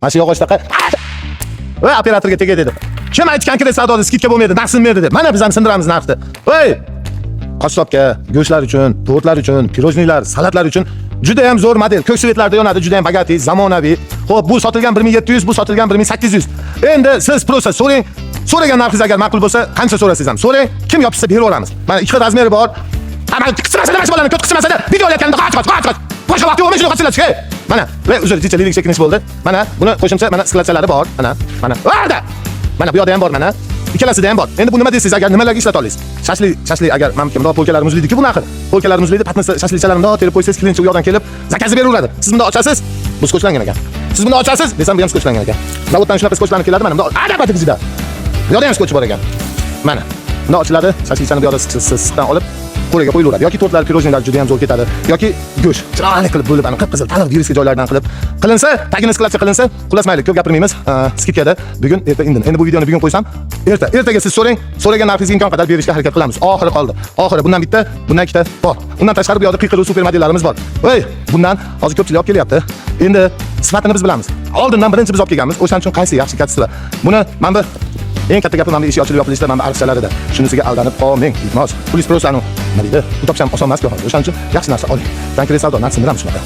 Mana shu yog'ochdaqa voy operatorga tegay dedi. Kim aytgan kredit savdoda skidka bo'lmaydi, naqsinmaydi deb. Mana biz ham sindiramiz narxni. Voy! Qassobga go'shtlar uchun, tortlar uchun, pirojnilar, salatlar uchun juda ham zo'r model. Ko'k svetlarda yonadi, juda ham bagati, zamonaviy. Xo'p, bu sotilgan 1700, bu sotilgan 1800. Endi siz prosa so'rang. So'ragan narxingiz agar ma'qul bo'lsa, qancha so'rasangiz ham so'rang. Kim yopsa berib yuboramiz. Mana ikki xil razmeri bor. Mana qismasa nima bo'ladi? Ko'p qismasa video olayotganda qoch. Boshqa vaqt yo'qmi? Shuni qilasiz. Mana, o'zir jichalik chekinish bo'ldi. Mana buni qo'shimcha mana sklatchalari bor. Mana. Varda. Mana bu yoqda ham bor mana. Ikkalasida ham bor. Endi bu nima deysiz agar nimalarga ishlata olasiz? Shashlik agar men bundoq polkalar muzlaydi-ku bunaqa. Polkalar muzlaydi, patnisda shashlikchalarni bundoq terib qo'ysangiz, klientcha u yoqdan kelib zakaz beraveradi. Siz bundoq ochasiz, bu skochlangan ekan. Siz bundoq ochasiz, desam bu ham skochlangan ekan. Zavoddan shunaqa skochlanib keladi mana bundoq. Adabati bizda. Bu yoqda ham skoch bor ekan. Mana. Bundoq ochiladi, shashlikchani bu yoqda siqdan olib qo'liga qo'yilaveradi. Yoki tortlar, pirojnilar juda ham zo'r ketadi. Yoki go'sht chiroyli qilib bo'lib, ana qip-qizil taniq virusli joylardan qilib qilinsa, tagini sklatcha qilinsa, xullas mayli, ko'p gapirmaymiz. Skidkada bugun, erta indin. Endi bu videoni bugun qo'ysam, ertaga siz so'rang, so'ragan narxingizga imkon qadar berishga harakat qilamiz. Oxiri qoldi. Oxiri bundan bitta, bundan ikkita bor. Undan tashqari bu yoqda qiyiqli super modellarimiz bor. Voy, bundan hozir ko'pchilik olib kelyapti. Endi sifatini biz bilamiz. Oldindan birinchi biz olib kelganmiz. O'shaning uchun qaysi yaxshi kattasi? Mana bu eng katta gapim mana eshik ochilib yopilishda mana ariqchalarida. Shunisiga aldanib qolmang. Iltimos. Pulis prosani nima deydi? Bu topisham oson emas-ku hozir. O'shaning uchun yaxshi narsa oling. Tankiy savdo narsa sindiramiz shunaqa.